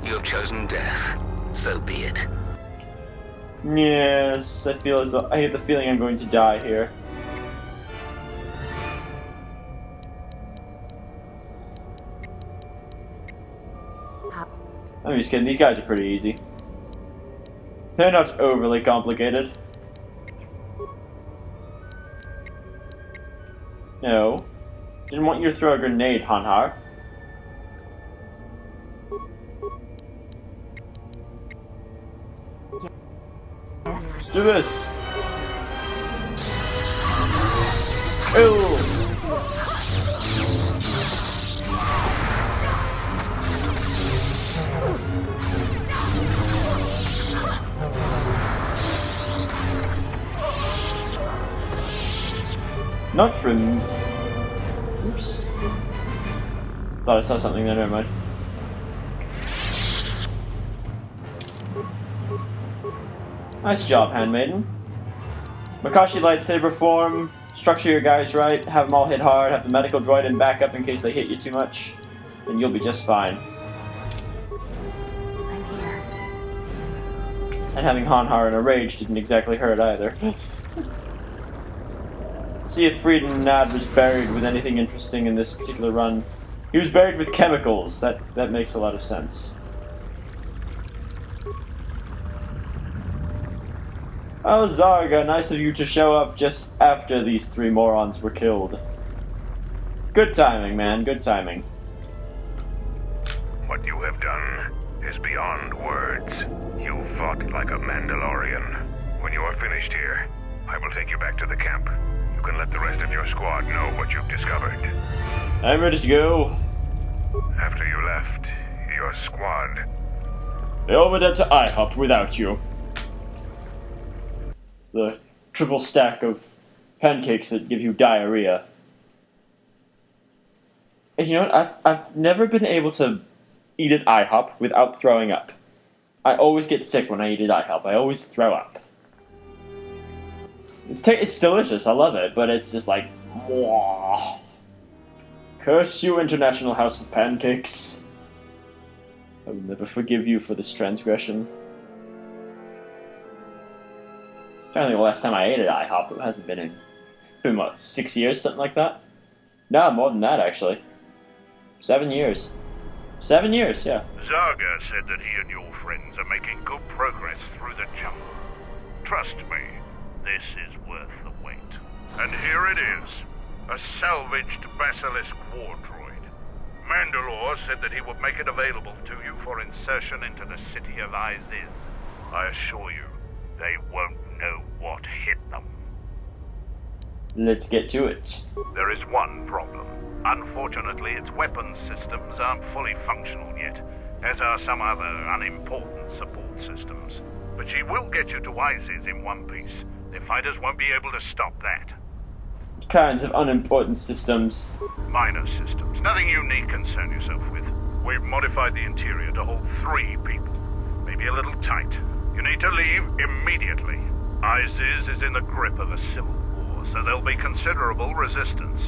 You have chosen death. So be it. Yes, I feel as though I have the feeling I'm going to die here. I'm just kidding, these guys are pretty easy. They're not overly complicated. No. Didn't want you to throw a grenade, Hanhar. Yes. Let's do this! Ooh! Not from... Oops. Thought I saw something there, never mind. Nice job, handmaiden. Makashi lightsaber form. Structure your guys right. Have them all hit hard. Have the medical droid in backup in case they hit you too much. And you'll be just fine. I'm here. And having Hanhar in a rage didn't exactly hurt either. See if Frieden Nad was buried with anything interesting in this particular run. He was buried with chemicals. That makes a lot of sense. Oh, Zaga, nice of you to show up just after these three morons were killed. Good timing, man, good timing. What you have done is beyond words. You fought like a Mandalorian. When you are finished here, I will take you back to the camp. You can let the rest of your squad know what you've discovered. I'm ready to go. After you left, your squad... They all went up to IHOP without you. The triple stack of pancakes that give you diarrhea. And you know what? I've never been able to eat at IHOP without throwing up. I always get sick when I eat at IHOP. I always throw up. It's delicious. I love it, but it's just like, mwah. Curse you, International House of Pancakes. I will never forgive you for this transgression. I don't think the last time I ate at IHOP, it hasn't been in... It's been, what, 6 years? Something like that? No, more than that, actually. 7 years. 7 years, yeah. Zaga said that he and your friends are making good progress through the jungle. Trust me, this is worth the wait. And here it is. A salvaged Basilisk war droid. Mandalore said that he would make it available to you for insertion into the city of Isiz. I assure you, they won't know what hit them. Let's get to it. There is one problem. Unfortunately, its weapons systems aren't fully functional yet, as are some other unimportant support systems. But she will get you to Isiz in one piece. The fighters won't be able to stop that. What kinds of unimportant systems? Minor systems. Nothing you need concern yourself with. We've modified the interior to hold 3 people. Maybe a little tight. You need to leave immediately. Isiz is in the grip of a civil war, so there'll be considerable resistance.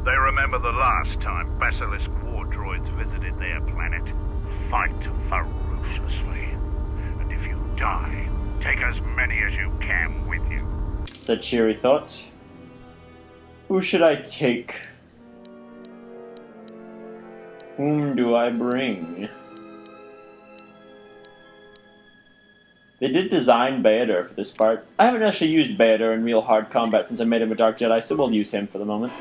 They remember the last time Basilisk war droids visited their planet. Fight ferociously. And if you die, take as many as you can with you. It's a cheery thought. Who should I take? Whom do I bring? They did design Baeder for this part. I haven't actually used Baeder in real hard combat since I made him a Dark Jedi, so we'll use him for the moment.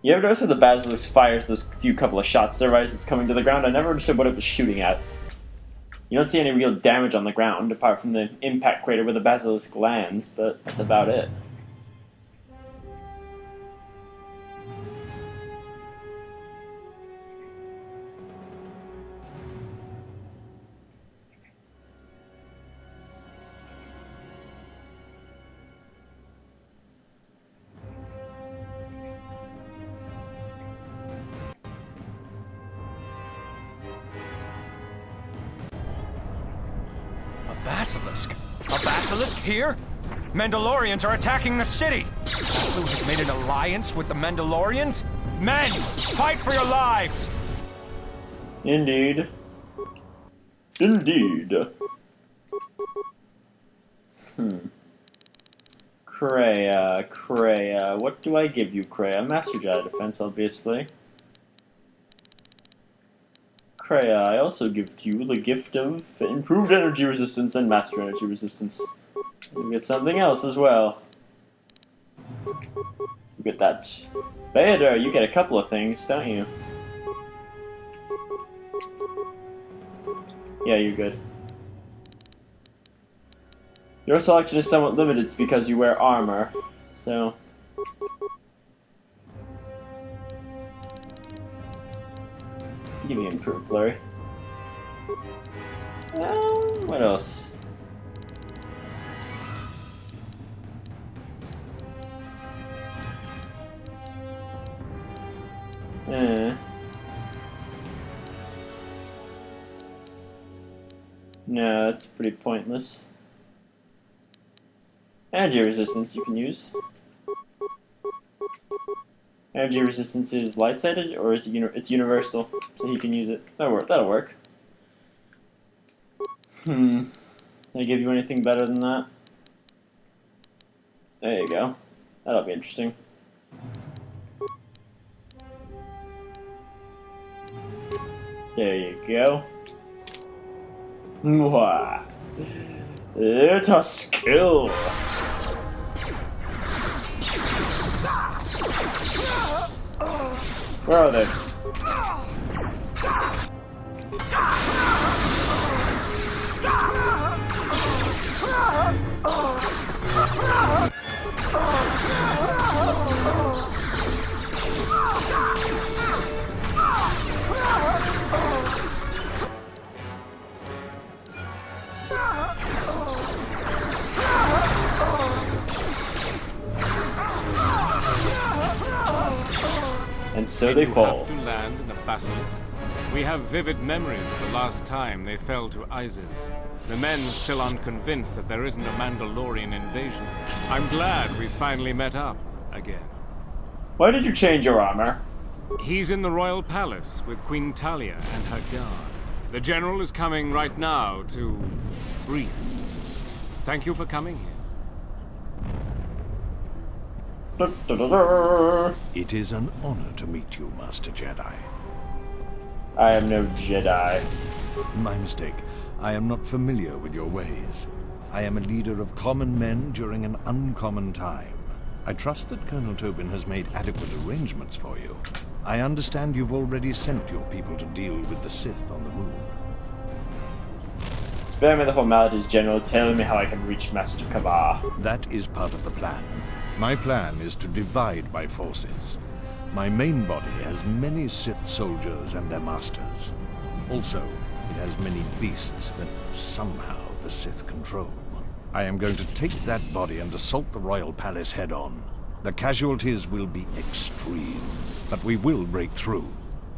You ever notice how the Basilisk fires those few couple of shots there as it's coming to the ground? I never understood what it was shooting at. You don't see any real damage on the ground, apart from the impact crater where the Basilisk lands, but that's about it. Basilisk? A Basilisk here? Mandalorians are attacking the city! Who has made an alliance with the Mandalorians? Men, fight for your lives! Indeed. Indeed. Kreia. What do I give you, Kreia? Master Jedi Defense, obviously. Kreia, I also give to you the gift of improved energy resistance and master energy resistance. You get something else as well. You get that. Bader, you get a couple of things, don't you? Yeah, you're good. Your selection is somewhat limited because you wear armor, so... Give me improved flurry. What else? No, that's pretty pointless. Energy resistance you can use. Energy resistance is light-sided, or is it it's universal, so he can use it. That'll work. Did I give you anything better than that? There you go. That'll be interesting. There you go. Mwah. Let us kill. Where are they? And so they fall. Have to land in the Basilisk. We have vivid memories of the last time they fell to Isiz. The men still aren't convinced that there isn't a Mandalorian invasion. I'm glad we finally met up again. Why did you change your armor? He's in the royal palace with Queen Talia and her guard. The general is coming right now to brief. Thank you for coming here. It is an honor to meet you, Master Jedi. I am no Jedi. My mistake. I am not familiar with your ways. I am a leader of common men during an uncommon time. I trust that Colonel Tobin has made adequate arrangements for you. I understand you've already sent your people to deal with the Sith on the moon. Spare me the formalities, General. Tell me how I can reach Master Kavar. That is part of the plan. My plan is to divide my forces. My main body has many Sith soldiers and their masters. Also, it has many beasts that somehow the Sith control. I am going to take that body and assault the royal palace head-on. The casualties will be extreme, but we will break through,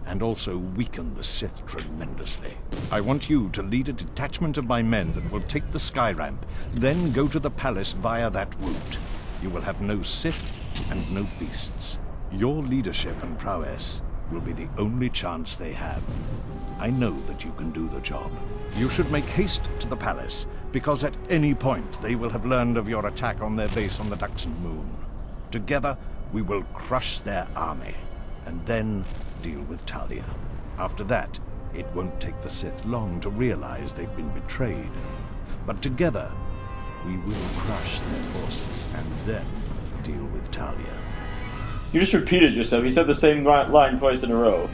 and also weaken the Sith tremendously. I want you to lead a detachment of my men that will take the sky ramp, then go to the palace via that route. You will have no Sith and no beasts. Your leadership and prowess will be the only chance they have. I know that you can do the job. You should make haste to the palace, because at any point they will have learned of your attack on their base on the Duxon moon. Together, we will crush their army, and then deal with Talia. After that, it won't take the Sith long to realize they've been betrayed. But together, we will crush their forces, and then deal with Talia. You just repeated yourself. You said the same line twice in a row.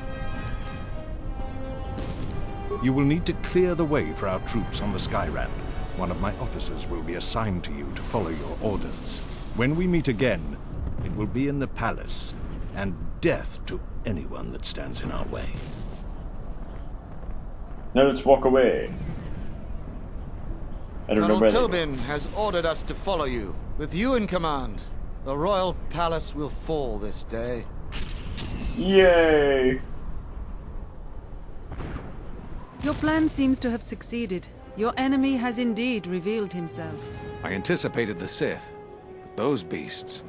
You will need to clear the way for our troops on the sky ramp. One of my officers will be assigned to you to follow your orders. When we meet again, it will be in the palace, and death to anyone that stands in our way. Now let's walk away. I don't know Colonel where Tobin has ordered us to follow you. With you in command, the royal palace will fall this day. Yay! Your plan seems to have succeeded. Your enemy has indeed revealed himself. I anticipated the Sith, but those beasts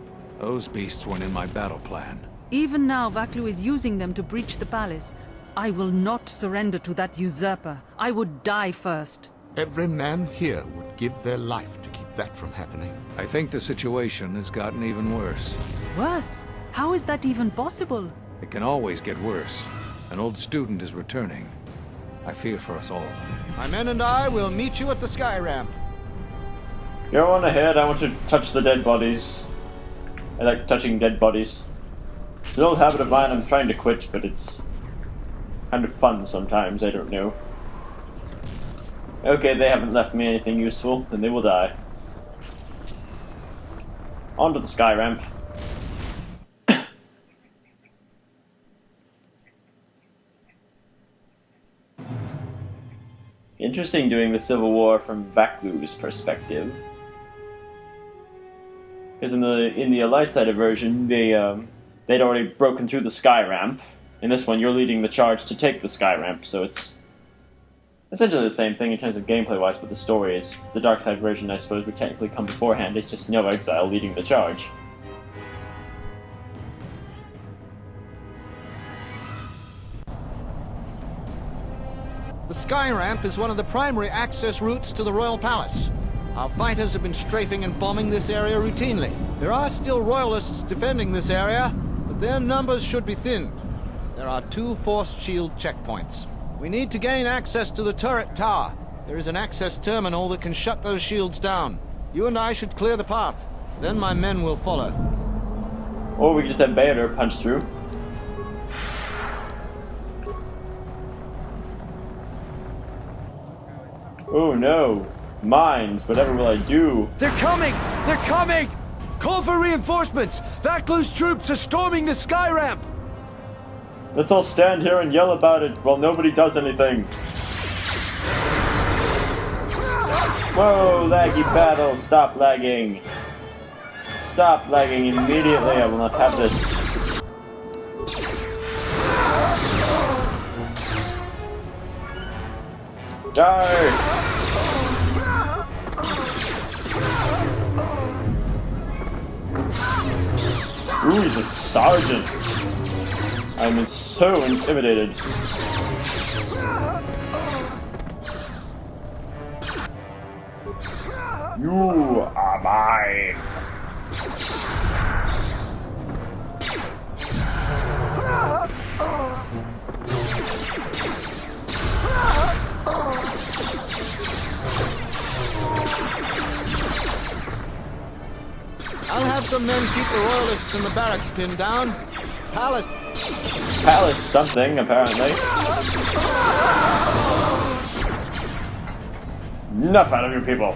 weren't in my battle plan. Even now, Vaklu is using them to breach the palace. I will not surrender to that usurper. I would die first. Every man here would give their life to keep that from happening. I think the situation has gotten even worse. Worse? How is that even possible? It can always get worse. An old student is returning. I fear for us all. My men and I will meet you at the sky ramp. Go on ahead, I want to touch the dead bodies. I like touching dead bodies. It's an old habit of mine I'm trying to quit, but it's kind of fun sometimes, I don't know. Okay, they haven't left me anything useful, then they will die. Onto the sky ramp. Interesting doing the Civil War from Vaklu's perspective. Because in the light-sided version, they'd already broken through the sky ramp. In this one, you're leading the charge to take the sky ramp, so it's essentially the same thing in terms of gameplay-wise, but the story is the dark side version, I suppose, would technically come beforehand. It's just no exile leading the charge. The sky ramp is one of the primary access routes to the Royal Palace. Our fighters have been strafing and bombing this area routinely. There are still Royalists defending this area, but their numbers should be thinned. There are 2 force shield checkpoints. We need to gain access to the turret tower. There is an access terminal that can shut those shields down. You and I should clear the path. Then my men will follow. Or we can just have Bayonet punch through. Oh no! Mines, whatever will I do? They're coming! They're coming! Call for reinforcements! Vaklu's troops are storming the sky ramp! Let's all stand here and yell about it while nobody does anything. Whoa, laggy battle, stop lagging. Stop lagging immediately, I will not have this. Die! Ooh, he's a sergeant. I'm so intimidated. You are mine. I'll have some men keep the Royalists in the barracks pinned down. Palace something, apparently. Enough out of you people.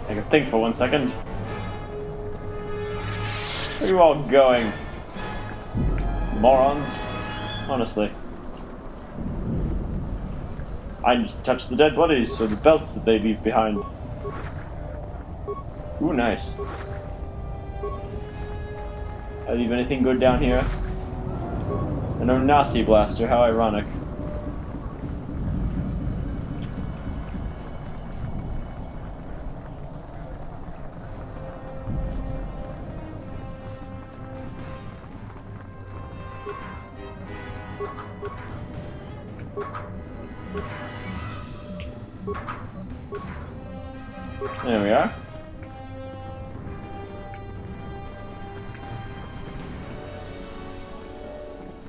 I can think for 1 second. Where are you all going? Morons. Honestly. I need to touch the dead bodies, or the belts that they leave behind. Ooh, nice. I leave anything good down here? An Onasi blaster, how ironic. There we are.